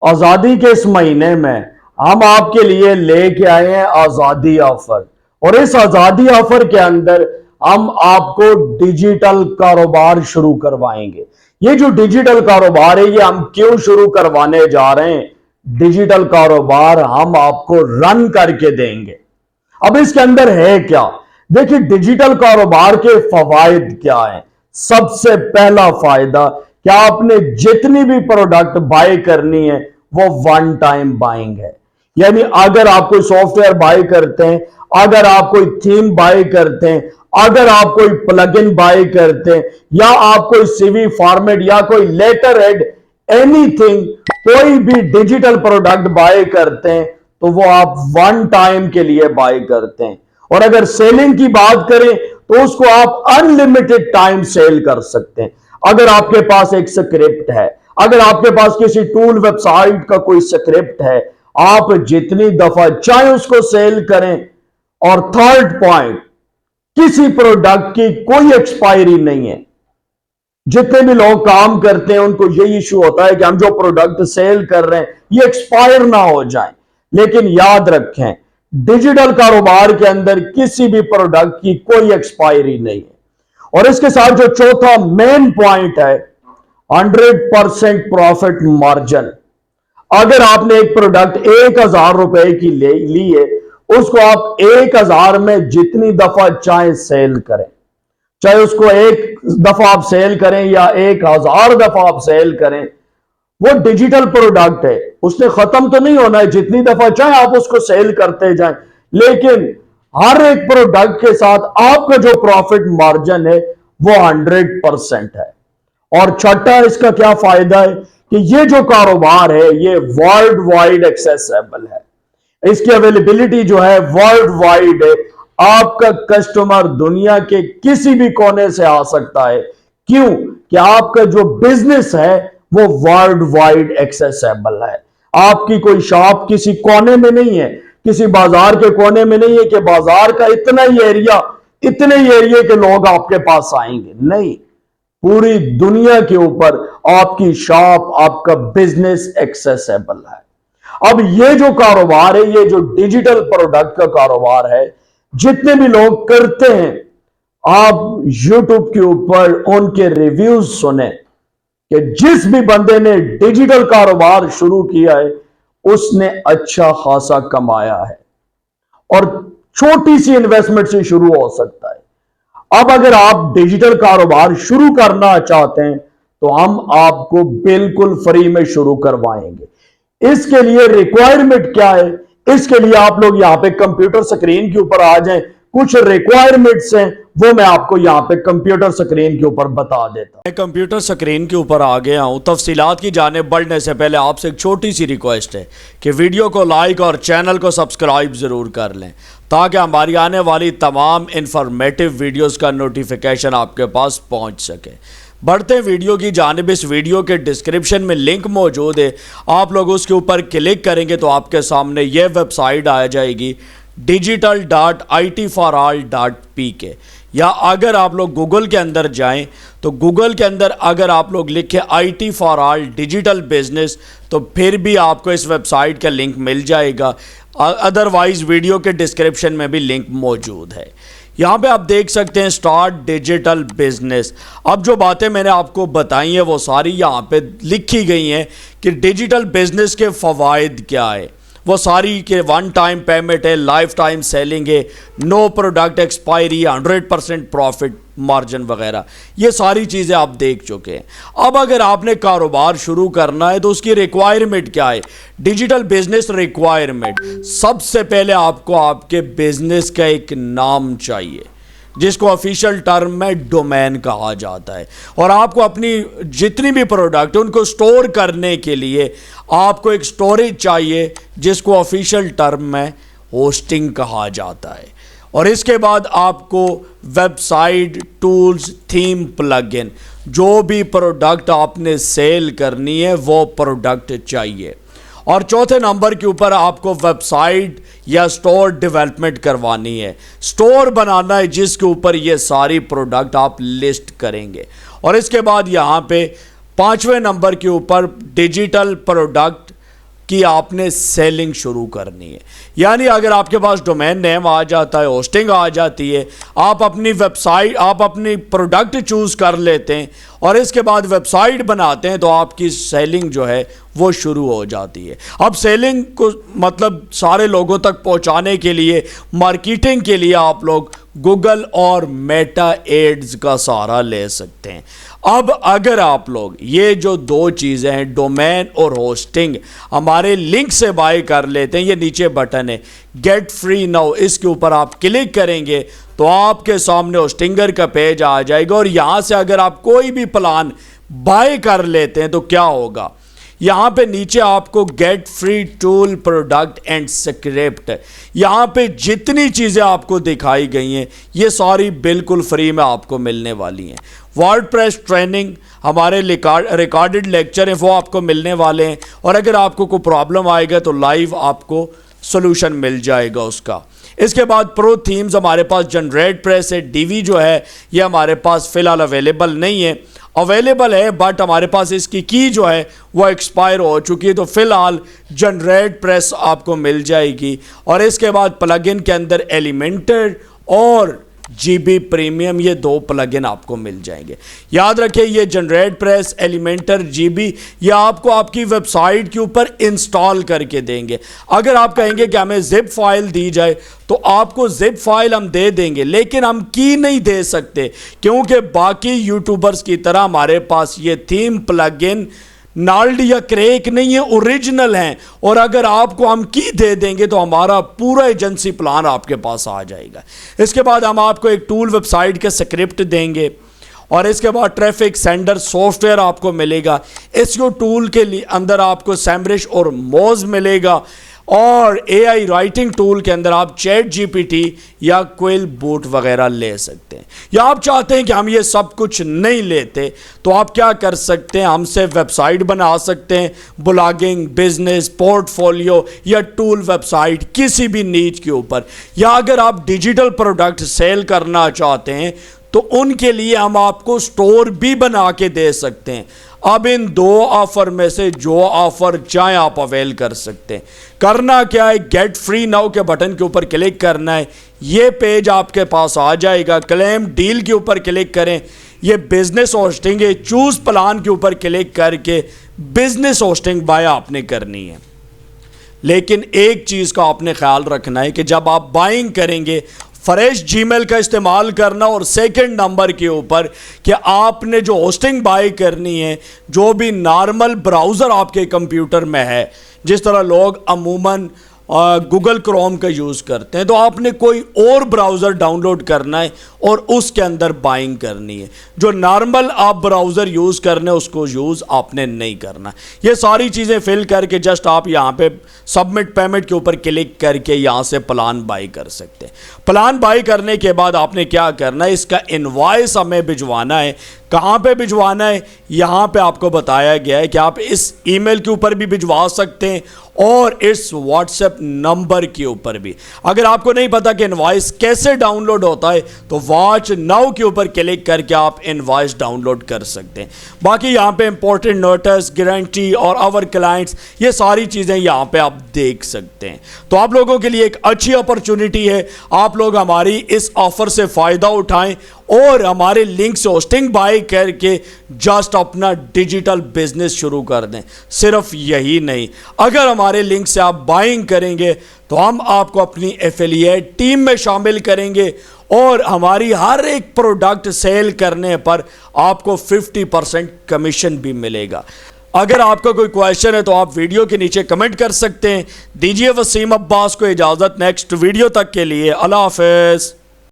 आजादी के इस महीने में हम आपके लिए लेके आए हैं आजादी ऑफर। और इस आजादी ऑफर के अंदर हम आपको डिजिटल कारोबार शुरू करवाएंगे। ये जो डिजिटल कारोबार है ये हम क्यों शुरू करवाने जा रहे हैं? डिजिटल कारोबार हम आपको रन करके देंगे। अब इसके अंदर है क्या? देखिए, डिजिटल कारोबार के फवायद क्या है। सबसे पहला फायदा कि आपने जितनी भी प्रोडक्ट बाय करनी है वो वन टाइम बाइंग है। यानी अगर आप कोई सॉफ्टवेयर बाय करते हैं, अगर आप कोई थीम बाय करते हैं, अगर आप कोई प्लगइन बाय करते हैं, या आप कोई सीवी फॉर्मेट या कोई लेटर हेड, एनीथिंग, कोई भी डिजिटल प्रोडक्ट बाय करते हैं तो वो आप वन टाइम के लिए बाय करते हैं। और अगर सेलिंग की बात करें तो उसको आप अनलिमिटेड टाइम सेल कर सकते हैं। अगर आपके पास एक स्क्रिप्ट है, अगर आपके पास किसी टूल वेबसाइट का कोई स्क्रिप्ट है, आप जितनी दफा चाहे उसको सेल करें। और थर्ड पॉइंट, किसी प्रोडक्ट की कोई एक्सपायरी नहीं है। जितने भी लोग काम करते हैं उनको यही इशू होता है कि हम जो प्रोडक्ट सेल कर रहे हैं ये एक्सपायर ना हो जाए। लेकिन याद रखें, डिजिटल कारोबार के अंदर किसी भी प्रोडक्ट की कोई एक्सपायरी नहीं है। और इसके साथ जो चौथा मेन पॉइंट है, 100% प्रॉफिट मार्जिन। अगर आपने एक प्रोडक्ट 1000 रुपए की ली है, उसको आप 1000 में जितनी दफा चाहे सेल करें, चाहे उसको एक दफा आप सेल करें या 1000 दफा आप सेल करें, वो डिजिटल प्रोडक्ट है, उसने खत्म तो नहीं होना है। जितनी दफा चाहे आप उसको सेल करते जाएं, लेकिन हर एक प्रोडक्ट के साथ आपका जो प्रॉफिट मार्जिन है वो 100% है। और छठा इसका क्या फायदा है कि ये जो कारोबार है ये वर्ल्ड वाइड एक्सेसिबल है। इसकी अवेलेबिलिटी जो है वर्ल्ड वाइड है। आपका कस्टमर दुनिया के किसी भी कोने से आ सकता है। क्यों? कि आपका जो बिजनेस है वो वर्ल्ड वाइड एक्सेसिबल है। आपकी कोई शॉप किसी कोने में नहीं है, किसी बाजार के कोने में नहीं है कि बाजार का इतना ही एरिया, इतने ही एरिया के लोग आपके पास आएंगे। नहीं, पूरी दुनिया के ऊपर आपकी शॉप, आपका बिजनेस एक्सेसिबल है। अब ये जो कारोबार है, ये जो डिजिटल प्रोडक्ट का कारोबार है, जितने भी लोग करते हैं, आप YouTube के ऊपर उनके रिव्यूज सुने कि जिस भी बंदे ने डिजिटल कारोबार शुरू किया है उसने अच्छा खासा कमाया है। और छोटी सी इन्वेस्टमेंट से शुरू हो सकता है। अब अगर आप डिजिटल कारोबार शुरू करना चाहते हैं तो हम आपको बिल्कुल फ्री में शुरू करवाएंगे। इसके लिए रिक्वायरमेंट क्या है? इसके लिए आप लोग यहां पे कंप्यूटर स्क्रीन के ऊपर आ जाएं। कुछ रिक्वायरमेंट्स हैं वो मैं आपको यहां पे कंप्यूटर स्क्रीन के ऊपर बता देता हूं। मैं कंप्यूटर स्क्रीन के ऊपर आ गया हूं। तफसीलात की जानिब बढ़ने से पहले आपसे एक छोटी सी रिक्वेस्ट है कि वीडियो को लाइक और चैनल को सब्सक्राइब ज़रूर कर लें ताकि हमारी आने वाली तमाम इंफॉर्मेटिव वीडियोस का नोटिफिकेशन आपके पास पहुंच सके। बढ़ते वीडियो की जानिब। इस वीडियो के डिस्क्रिप्शन में लिंक मौजूद है, आप लोग उसके ऊपर क्लिक करेंगे तो आपके सामने यह वेबसाइट आ जाएगी digital.itforall.pk। या अगर आप लोग गूगल के अंदर जाएं तो गूगल के अंदर अगर आप लोग लिखें IT for all digital business तो फिर भी आपको इस वेबसाइट का लिंक मिल जाएगा। अदरवाइज़ वीडियो के डिस्क्रिप्शन में भी लिंक मौजूद है। यहाँ पे आप देख सकते हैं स्टार्ट डिजिटल बिजनेस। अब जो बातें मैंने आपको बताई हैं वो सारी यहाँ पे लिखी गई हैं कि डिजिटल बिजनेस के फ़वाइद क्या है। वो सारी के वन टाइम पेमेंट है, लाइफ टाइम सेलिंग है, no product expiry, 100% profit margin वगैरह, ये सारी चीज़ें आप देख चुके हैं। अब अगर आपने कारोबार शुरू करना है तो उसकी रिक्वायरमेंट क्या है? डिजिटल बिजनेस रिक्वायरमेंट, सबसे पहले आपको आपके बिजनेस का एक नाम चाहिए जिसको ऑफिशियल टर्म में डोमेन कहा जाता है। और आपको अपनी जितनी भी प्रोडक्ट उनको स्टोर करने के लिए आपको एक स्टोरेज चाहिए जिसको ऑफिशियल टर्म में होस्टिंग कहा जाता है। और इसके बाद आपको वेबसाइट, टूल्स, थीम, प्लगइन, जो भी प्रोडक्ट आपने सेल करनी है वो प्रोडक्ट चाहिए। और चौथे नंबर के ऊपर आपको वेबसाइट या स्टोर डेवलपमेंट करवानी है, स्टोर बनाना है जिसके ऊपर ये सारी प्रोडक्ट आप लिस्ट करेंगे। और इसके बाद यहाँ पे पांचवें नंबर के ऊपर डिजिटल प्रोडक्ट कि आपने सेलिंग शुरू करनी है। यानी अगर आपके पास डोमेन नेम आ जाता है, होस्टिंग आ जाती है, आप अपनी वेबसाइट, आप अपनी प्रोडक्ट चूज़ कर लेते हैं और इसके बाद वेबसाइट बनाते हैं, तो आपकी सेलिंग जो है वो शुरू हो जाती है। अब सेलिंग को मतलब सारे लोगों तक पहुंचाने के लिए, मार्केटिंग के लिए आप लोग गूगल और मेटा एड्स का सहारा ले सकते हैं। अब अगर आप लोग ये जो दो चीज़ें हैं, डोमेन और होस्टिंग, हमारे लिंक से बाय कर लेते हैं, ये नीचे बटन है गेट फ्री नाउ, इसके ऊपर आप क्लिक करेंगे तो आपके सामने होस्टिंगर का पेज आ जाएगा। और यहाँ से अगर आप कोई भी प्लान बाय कर लेते हैं तो क्या होगा, यहाँ पे नीचे आपको get free tool product and script, यहाँ पे जितनी चीज़ें आपको दिखाई गई हैं ये सारी बिल्कुल फ्री में आपको मिलने वाली हैं। वर्डप्रेस ट्रेनिंग, हमारे रिकॉर्डेड लेक्चर हैं वो आपको मिलने वाले हैं, और अगर आपको कोई प्रॉब्लम आएगा तो लाइव आपको सोल्यूशन मिल जाएगा उसका। इसके बाद प्रो थीम्स हमारे पास जनरेट प्रेस है, डीवी जो है ये हमारे पास फ़िलहाल अवेलेबल नहीं है, अवेलेबल है बट हमारे पास इसकी की जो है वो एक्सपायर हो चुकी है, तो फिलहाल जनरेट प्रेस आपको मिल जाएगी। और इसके बाद प्लगइन के अंदर एलिमेंटर और जीबी प्रीमियम, ये दो प्लगइन आपको मिल जाएंगे। याद रखें ये जनरेट प्रेस, एलिमेंटर, जीबी, ये आपको आपकी वेबसाइट के ऊपर इंस्टॉल करके देंगे। अगर आप कहेंगे कि हमें जिप फाइल दी जाए तो आपको जिप फाइल हम दे देंगे, लेकिन हम की नहीं दे सकते क्योंकि बाकी यूट्यूबर्स की तरह हमारे पास ये थीम प्लगइन नाल्ड या क्रैक नहीं है, ओरिजिनल हैं। और अगर आपको हम की दे देंगे तो हमारा पूरा एजेंसी प्लान आपके पास आ जाएगा। इसके बाद हम आपको एक टूल वेबसाइट के स्क्रिप्ट देंगे और इसके बाद ट्रैफिक सेंडर सॉफ्टवेयर आपको मिलेगा। एसईओ टूल के लिए अंदर आपको सैमरिश और मोज मिलेगा, और एआई राइटिंग टूल के अंदर आप चैट जीपीटी या क्विल बूट वगैरह ले सकते हैं। या आप चाहते हैं कि हम ये सब कुछ नहीं लेते तो आप क्या कर सकते हैं, हमसे वेबसाइट बना सकते हैं, ब्लॉगिंग, बिजनेस, पोर्टफोलियो या टूल वेबसाइट किसी भी नीच के ऊपर। या अगर आप डिजिटल प्रोडक्ट सेल करना चाहते हैं तो उनके लिए हम आपको स्टोर भी बना के दे सकते हैं। अब इन दो ऑफर में से जो ऑफर चाहे आप अवेल कर सकते हैं। करना क्या है, गेट फ्री नाउ के बटन के ऊपर क्लिक करना है, ये पेज आपके पास आ जाएगा। क्लेम डील के ऊपर क्लिक करें, ये बिजनेस होस्टिंग है, चूज प्लान के ऊपर क्लिक करके बिजनेस होस्टिंग बाय आपने करनी है। लेकिन एक चीज़ का आपने ख्याल रखना है कि जब आप बाइंग करेंगे फ्रेश जीमेल का इस्तेमाल करना, और सेकंड नंबर के ऊपर कि आपने जो होस्टिंग बाय करनी है जो भी नॉर्मल ब्राउज़र आपके कंप्यूटर में है, जिस तरह लोग अमूमन गूगल क्रोम का यूज़ करते हैं, तो आपने कोई और ब्राउज़र डाउनलोड करना है और उसके अंदर बाइंग करनी है। जो नॉर्मल आप ब्राउज़र यूज़ करने उसको यूज़ आपने नहीं करना। ये सारी चीज़ें फिल करके जस्ट आप यहाँ पे सबमिट पेमेंट के ऊपर क्लिक करके यहाँ से प्लान बाई कर सकते हैं। प्लान बाई करने के बाद आपने क्या करना है, इसका इनवॉइस हमें भिजवाना है। कहाँ पे भिजवाना है, यहाँ पे आपको बताया गया है कि आप इस ईमेल के ऊपर भी भिजवा सकते हैं और इस व्हाट्सएप नंबर के ऊपर भी। अगर आपको नहीं पता कि इनवॉइस कैसे डाउनलोड होता है तो वॉच नाउ के ऊपर क्लिक करके आप इनवॉइस डाउनलोड कर सकते हैं। बाकी यहाँ पे इंपॉर्टेंट नोटिस, गारंटी और आवर क्लाइंट्स, ये सारी चीज़ें यहाँ पे आप देख सकते हैं। तो आप लोगों के लिए एक अच्छी अपॉर्चुनिटी है, आप लोग हमारी इस ऑफर से फ़ायदा उठाएं और हमारे लिंक से होस्टिंग बाय करके जस्ट अपना डिजिटल बिजनेस शुरू कर दें। सिर्फ यही नहीं, अगर हमारे लिंक से आप बाइंग करेंगे तो हम आपको अपनी एफिलिएट टीम में शामिल करेंगे और हमारी हर एक प्रोडक्ट सेल करने पर आपको 50% कमीशन भी मिलेगा। अगर आपका कोई क्वेश्चन है तो आप वीडियो के नीचे कमेंट कर सकते हैं। दीजिए वसीम अब्बास को इजाज़त, नेक्स्ट वीडियो तक के लिए अल्लाह हाफ़िज़।